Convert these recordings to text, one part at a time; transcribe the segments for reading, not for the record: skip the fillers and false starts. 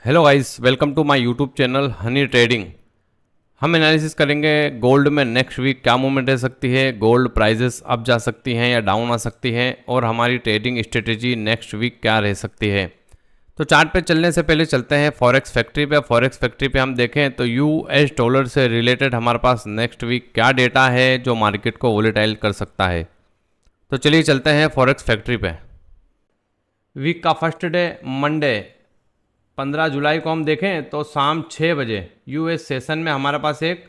Hello guys, welcome to my YouTube channel honey trading. हम analysis करेंगे gold में next week क्या movement रह सकती है, गोल्ड प्राइजेस अप जा सकती हैं या डाउन आ सकती हैं, और हमारी ट्रेडिंग स्ट्रेटेजी नेक्स्ट वीक क्या रह सकती है। तो चार्ट पे चलने से पहले चलते हैं फॉरेक्स फैक्ट्री पे। फॉरेक्स फैक्ट्री पे हम देखें तो यूएस डॉलर से रिलेटेड हमारे पास नेक्स्ट वीक क्या डेटा है जो मार्केट को वोलेटाइल कर सकता है। तो चलिए चलते हैं फॉरेक्स फैक्ट्री पे। वीक का फर्स्ट डे मंडे 15 जुलाई को हम देखें तो शाम 6 बजे यूएस सेशन में हमारे पास एक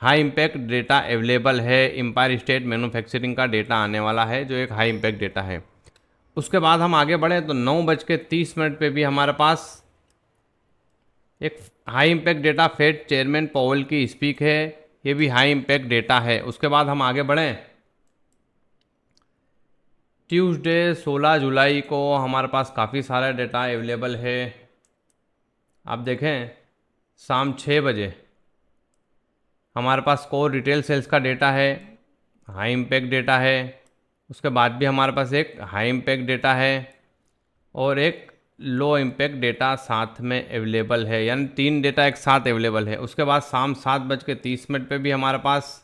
हाई इम्पैक्ट डेटा अवेलेबल है। एम्पायर स्टेट मैन्युफैक्चरिंग का डेटा आने वाला है जो एक हाई इम्पैक्ट डेटा है। उसके बाद हम आगे बढ़े तो 9:30 पे भी हमारे पास एक high impact data Fed chairman Powell की स्पीक है, ये भी हाई इम्पैक्ट डेटा है। उसके बाद हम आगे बढ़ें, ट्यूसडे 16 जुलाई को हमारे पास काफ़ी सारा डेटा अवेलेबल है। आप देखें शाम 6 बजे हमारे पास कोर रिटेल सेल्स का डेटा है, हाई इम्पैक्ट डेटा है। उसके बाद भी हमारे पास एक हाई इम्पैक्ट डेटा है और एक लो इम्पैक्ट डेटा साथ में अवेलेबल है, यानी 3 डेटा एक साथ अवेलेबल है। उसके बाद शाम 7:30 पे भी हमारे पास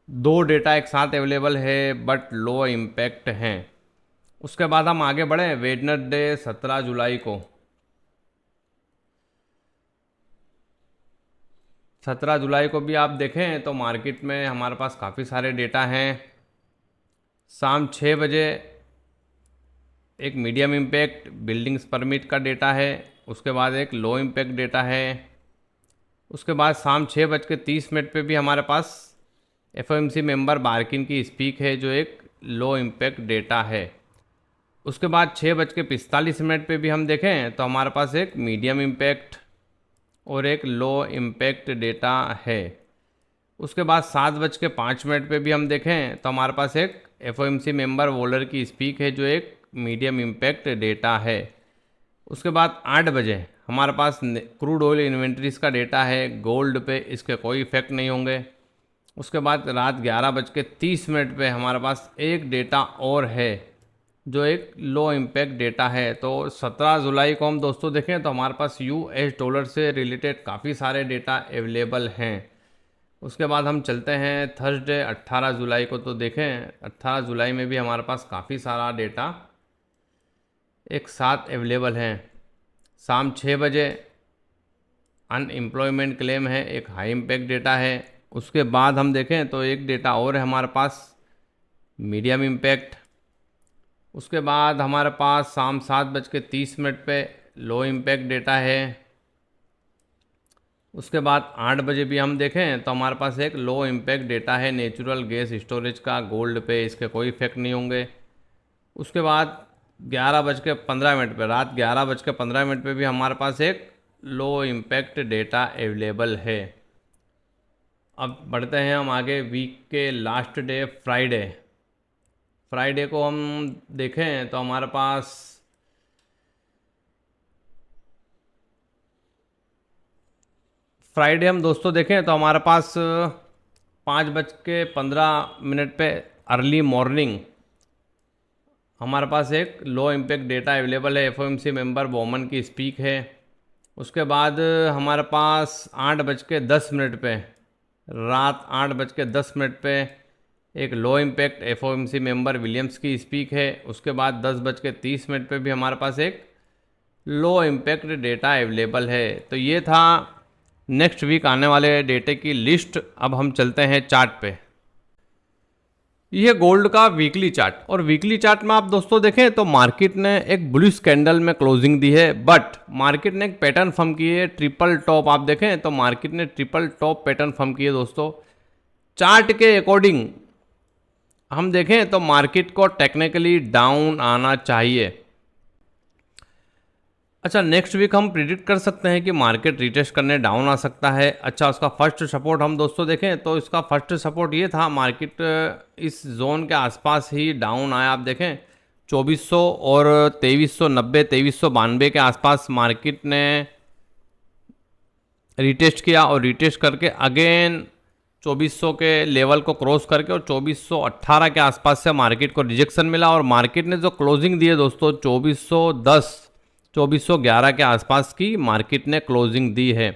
2 डेटा एक साथ अवेलेबल है बट लो इम्पैक्ट हैं। उसके बाद हम आगे बढ़े वेडनेसडे 17 जुलाई को 17 जुलाई को भी आप देखें तो मार्केट में हमारे पास काफ़ी सारे डेटा हैं। शाम 6 बजे एक मीडियम इम्पैक्ट बिल्डिंग्स परमिट का डेटा है, उसके बाद एक लो इम्पैक्ट डेटा है। उसके बाद शाम 6:30 पे भी हमारे पास एफओएमसी मेंबर बार्किन की स्पीक है जो एक लो इम्पैक्ट डेटा है। उसके बाद 6:45 पे भी हम देखें तो हमारे पास एक मीडियम इम्पैक्ट और एक लो इम्पैक्ट डेटा है। उसके बाद 7:05 पे भी हम देखें तो हमारे पास एक एफओएमसी मेंबर वोलर की स्पीक है जो एक मीडियम इम्पैक्ट डेटा है। उसके बाद 8 बजे हमारे पास क्रूड ऑयल इन्वेंट्रीज का डेटा है, गोल्ड पे इसके कोई इफेक्ट नहीं होंगे। उसके बाद रात 11:30 पे हमारे पास एक डेटा और है जो एक लो इम्पैक्ट डेटा है। तो 17 जुलाई को हम दोस्तों देखें तो हमारे पास यूएस डॉलर से रिलेटेड काफ़ी सारे डेटा अवेलेबल हैं। उसके बाद हम चलते हैं थर्सडे 18 जुलाई को, तो देखें 18 जुलाई में भी हमारे पास काफ़ी सारा डेटा एक साथ अवेलेबल हैं। शाम 6 बजे अनएम्प्लॉयमेंट क्लेम है, एक हाई इम्पैक्ट डेटा है। उसके बाद हम देखें तो एक डेटा और है हमारे पास मीडियम इम्पैक्ट। उसके बाद हमारे पास शाम 7:30 पे लो इम्पैक्ट डेटा है। उसके बाद 8 बजे भी हम देखें तो हमारे पास एक लो इम्पैक्ट डेटा है नेचुरल गैस स्टोरेज का, गोल्ड पे इसके कोई इफेक्ट नहीं होंगे। उसके बाद 11:15 पे रात 11:15 पे भी हमारे पास एक लो इम्पैक्ट डेटा अवेलेबल है। अब बढ़ते हैं हम आगे वीक के लास्ट डे फ्राइडे को हम देखें तो हमारे पास फ्राइडे हम दोस्तों देखें तो हमारे पास 5:15 पे अर्ली मॉर्निंग हमारे पास एक लो इम्पैक्ट डेटा अवेलेबल है, एफओएमसी मेंबर बोमन की स्पीक है। उसके बाद हमारे पास 8:10 पे रात 8:10 पे एक low impact FOMC member Williams की स्पीक है। उसके बाद 10:30 पे भी हमारे पास एक लो इम्पैक्ट डेटा अवेलेबल है। तो ये था नेक्स्ट वीक आने वाले डेटे की लिस्ट। अब हम चलते हैं चार्ट पे। यह गोल्ड का वीकली चार्ट, और वीकली चार्ट में आप दोस्तों देखें तो मार्केट ने एक बुलिश कैंडल में क्लोजिंग दी है, बट मार्केट ने एक पैटर्न फॉर्म की है ट्रिपल टॉप। आप देखें तो मार्केट ने ट्रिपल टॉप पैटर्न फॉर्म की है दोस्तों। चार्ट के अकॉर्डिंग हम देखें तो मार्केट को टेक्निकली डाउन आना चाहिए। अच्छा, नेक्स्ट वीक हम प्रिडिक्ट कर सकते हैं कि मार्केट रिटेस्ट करने डाउन आ सकता है। अच्छा, उसका फर्स्ट सपोर्ट हम दोस्तों देखें तो इसका फर्स्ट सपोर्ट ये था, मार्केट इस जोन के आसपास ही डाउन आया। आप देखें 2400 और 2390 2392 के आसपास मार्केट ने रिटेस्ट किया और रिटेस्ट करके अगेन 2400 के लेवल को क्रॉस करके और 2418 के आसपास से मार्केट को रिजेक्शन मिला, और मार्केट ने जो क्लोजिंग दी है दोस्तों 2410 2411 के आसपास की मार्केट ने क्लोजिंग दी है।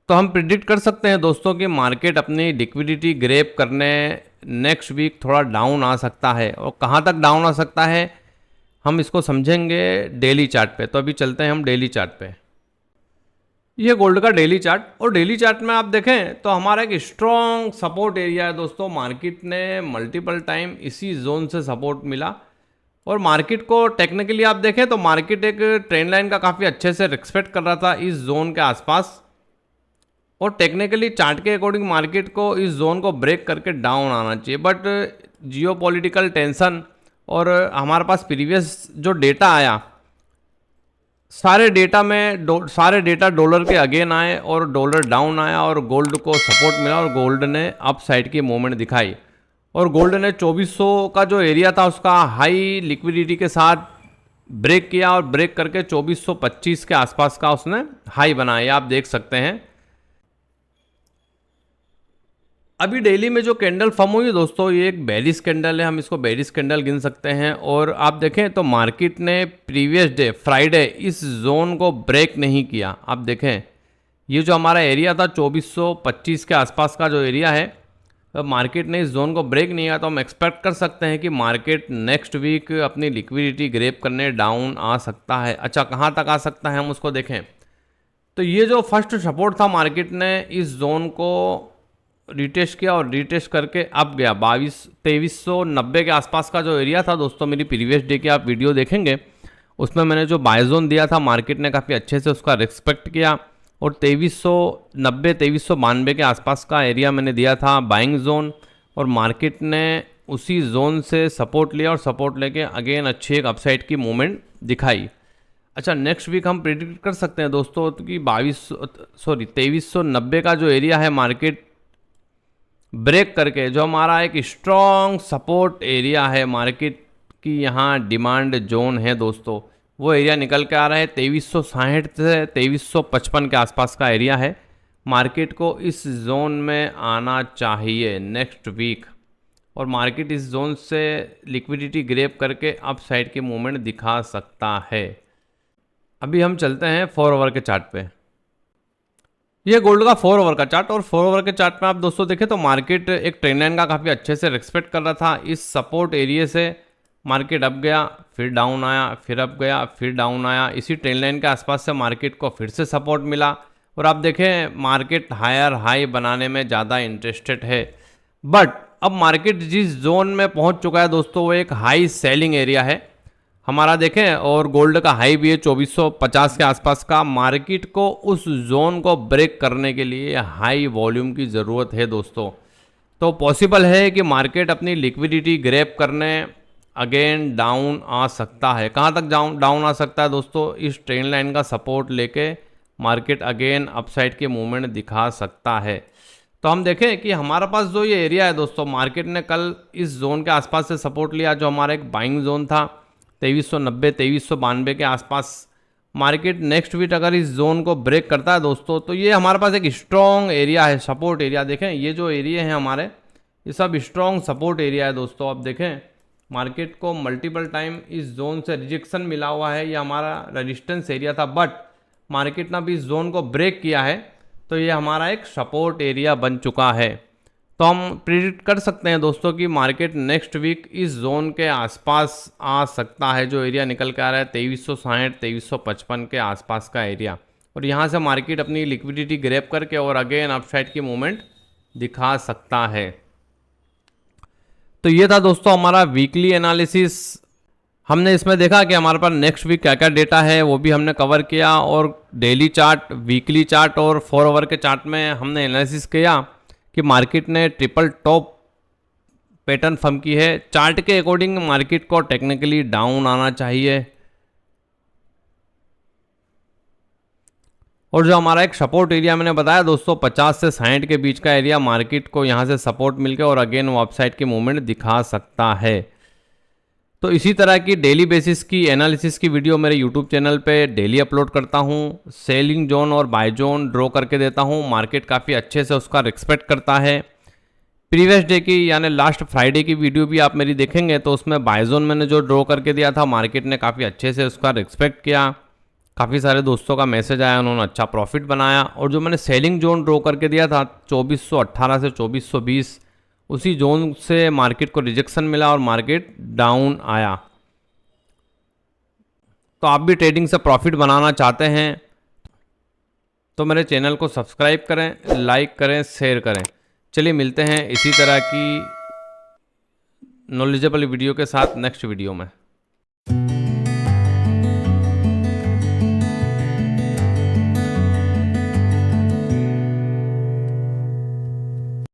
तो हम प्रिडिक्ट कर सकते हैं दोस्तों कि मार्केट अपनी लिक्विडिटी ग्रैब करने नेक्स्ट वीक थोड़ा डाउन आ सकता है। और कहाँ तक डाउन आ सकता है हम इसको समझेंगे डेली चार्ट पे। तो अभी चलते हैं हम डेली चार्ट पे। ये गोल्ड का डेली चार्ट, और डेली चार्ट में आप देखें तो हमारा एक स्ट्रॉन्ग सपोर्ट एरिया है दोस्तों। मार्केट ने मल्टीपल टाइम इसी जोन से सपोर्ट मिला, और मार्केट को टेक्निकली आप देखें तो मार्केट एक ट्रेंड लाइन का काफ़ी अच्छे से रिस्पेक्ट कर रहा था इस जोन के आसपास, और टेक्निकली चार्ट के अकॉर्डिंग मार्केट को इस जोन को ब्रेक करके डाउन आना चाहिए। बट जियोपॉलिटिकल टेंशन और हमारे पास प्रीवियस जो डेटा आया, सारे डेटा डॉलर के अगेन आए और डॉलर डाउन आया और गोल्ड को सपोर्ट मिला और गोल्ड ने अप साइड की मूवमेंट दिखाई। और गोल्ड ने 2400 का जो एरिया था उसका हाई लिक्विडिटी के साथ ब्रेक किया, और ब्रेक करके 2425 के आसपास का उसने हाई बनाया, आप देख सकते हैं। अभी डेली में जो कैंडल फॉर्म हुई है दोस्तों, ये एक बेरिश कैंडल है, हम इसको बेरिश कैंडल गिन सकते हैं। और आप देखें तो मार्केट ने प्रीवियस डे फ्राइडे इस जोन को ब्रेक नहीं किया। आप देखें ये जो हमारा एरिया था 2425 के आसपास का जो एरिया है, तो मार्केट ने इस जोन को ब्रेक नहीं किया, तो हम एक्सपेक्ट कर सकते हैं कि मार्केट नेक्स्ट वीक अपनी लिक्विडिटी ग्रैब करने डाउन आ सकता है। अच्छा, कहाँ तक आ सकता है हम उसको देखें तो ये जो फर्स्ट सपोर्ट था मार्केट ने इस जोन को रिटेस्ट किया और रिटेस्ट करके अब गया 2390 के आसपास का जो एरिया था दोस्तों। मेरी प्रीवियस डे की आप वीडियो देखेंगे उसमें मैंने जो बाय जोन दिया था, मार्केट ने काफ़ी अच्छे से उसका रिस्पेक्ट किया, और 2390 2392 के आसपास का एरिया मैंने दिया था बाइंग जोन, और मार्केट ने उसी जोन से सपोर्ट लिया और सपोर्ट लेके अगेन अच्छी एक अपसाइड की मूवमेंट दिखाई। अच्छा, नेक्स्ट वीक हम प्रेडिक्ट कर सकते हैं दोस्तों कि 2390 का जो एरिया है मार्केट ब्रेक करके, जो हमारा एक स्ट्रॉन्ग सपोर्ट एरिया है मार्केट की, यहाँ डिमांड जोन है दोस्तों, वो एरिया निकल के आ रहा है 2360 से 2355 के आसपास का एरिया है। मार्केट को इस जोन में आना चाहिए नेक्स्ट वीक, और मार्केट इस जोन से लिक्विडिटी ग्रैब करके अप साइड की मूवमेंट दिखा सकता है। अभी हम चलते हैं 4 आवर के चार्ट पे। ये गोल्ड का 4 आवर का चार्ट, और 4 आवर के चार्ट में आप दोस्तों देखें तो मार्केट एक ट्रेंड लाइन का काफ़ी अच्छे से रिस्पेक्ट कर रहा था। इस सपोर्ट एरिया से मार्केट अप गया, फिर डाउन आया, फिर अप गया, फिर डाउन आया। इसी ट्रेंड लाइन के आसपास से मार्केट को फिर से सपोर्ट मिला, और आप देखें मार्केट हायर हाई बनाने में ज़्यादा इंटरेस्टेड है। बट अब मार्केट जिस जोन में पहुंच चुका है दोस्तों, वो एक हाई सेलिंग एरिया है हमारा देखें, और गोल्ड का हाई भी है 2450 के आसपास का। मार्केट को उस जोन को ब्रेक करने के लिए हाई वॉल्यूम की ज़रूरत है दोस्तों। तो पॉसिबल है कि मार्केट अपनी लिक्विडिटी ग्रैब करने अगेन डाउन आ सकता है। कहाँ तक डाउन आ सकता है दोस्तों? इस ट्रेंड लाइन का सपोर्ट लेके मार्केट अगेन अपसाइड की मूवमेंट दिखा सकता है। तो हम देखें कि हमारे पास जो ये एरिया है दोस्तों, मार्केट ने कल इस जोन के आसपास से सपोर्ट लिया, जो हमारा एक बाइंग जोन था 2390 2392 के आसपास। मार्केट नेक्स्ट वीक अगर इस जोन को ब्रेक करता है दोस्तों, तो ये हमारे पास एक स्ट्रॉन्ग एरिया है, सपोर्ट एरिया। देखें ये जो एरिया है हमारे, ये सब स्ट्रॉन्ग सपोर्ट एरिया है दोस्तों। अब देखें मार्केट को मल्टीपल टाइम इस जोन से रिजेक्शन मिला हुआ है, ये हमारा रेजिस्टेंस एरिया था, बट मार्केट ने भी इस जोन को ब्रेक किया है, तो ये हमारा एक सपोर्ट एरिया बन चुका है। तो हम प्रिडिक्ट कर सकते हैं दोस्तों कि मार्केट नेक्स्ट वीक इस जोन के आसपास आ सकता है, जो एरिया निकल के आ रहा है 2360 2355 के आसपास का एरिया, और यहाँ से मार्केट अपनी लिक्विडिटी ग्रैब करके और अगेन अपसाइड की मूवमेंट दिखा सकता है। तो ये था दोस्तों हमारा वीकली एनालिसिस। हमने इसमें देखा कि हमारे पास नेक्स्ट वीक क्या क्या डेटा है वो भी हमने कवर किया, और डेली चार्ट, वीकली चार्ट और 4 आवर के चार्ट में हमने एनालिसिस किया कि मार्केट ने ट्रिपल टॉप पैटर्न फॉर्म की है। चार्ट के अकॉर्डिंग मार्केट को टेक्निकली डाउन आना चाहिए, और जो हमारा एक सपोर्ट एरिया मैंने बताया दोस्तों 50 से 60 के बीच का एरिया, मार्केट को यहाँ से सपोर्ट मिलकर और अगेन वो अपसाइड की मूवमेंट दिखा सकता है। तो इसी तरह की डेली बेसिस की एनालिसिस की वीडियो मेरे यूट्यूब चैनल पे डेली अपलोड करता हूँ। सेलिंग जोन और बाय जोन ड्रॉ करके देता हूँ, मार्केट काफ़ी अच्छे से उसका रिस्पेक्ट करता है। प्रीवियस डे की यानी लास्ट फ्राइडे की वीडियो भी आप मेरी देखेंगे तो उसमें बाय जोन मैंने जो ड्रॉ करके दिया था, मार्केट ने काफ़ी अच्छे से उसका रिस्पेक्ट किया। काफ़ी सारे दोस्तों का मैसेज आया, उन्होंने अच्छा प्रॉफिट बनाया। और जो मैंने सेलिंग जोन ड्रॉ करके दिया था 2418 से 2420, उसी जोन से मार्केट को रिजेक्शन मिला और मार्केट डाउन आया। तो आप भी ट्रेडिंग से प्रॉफिट बनाना चाहते हैं तो मेरे चैनल को सब्सक्राइब करें, लाइक करें, शेयर करें। चलिए मिलते हैं इसी तरह की नॉलेजेबल वीडियो के साथ नेक्स्ट वीडियो में।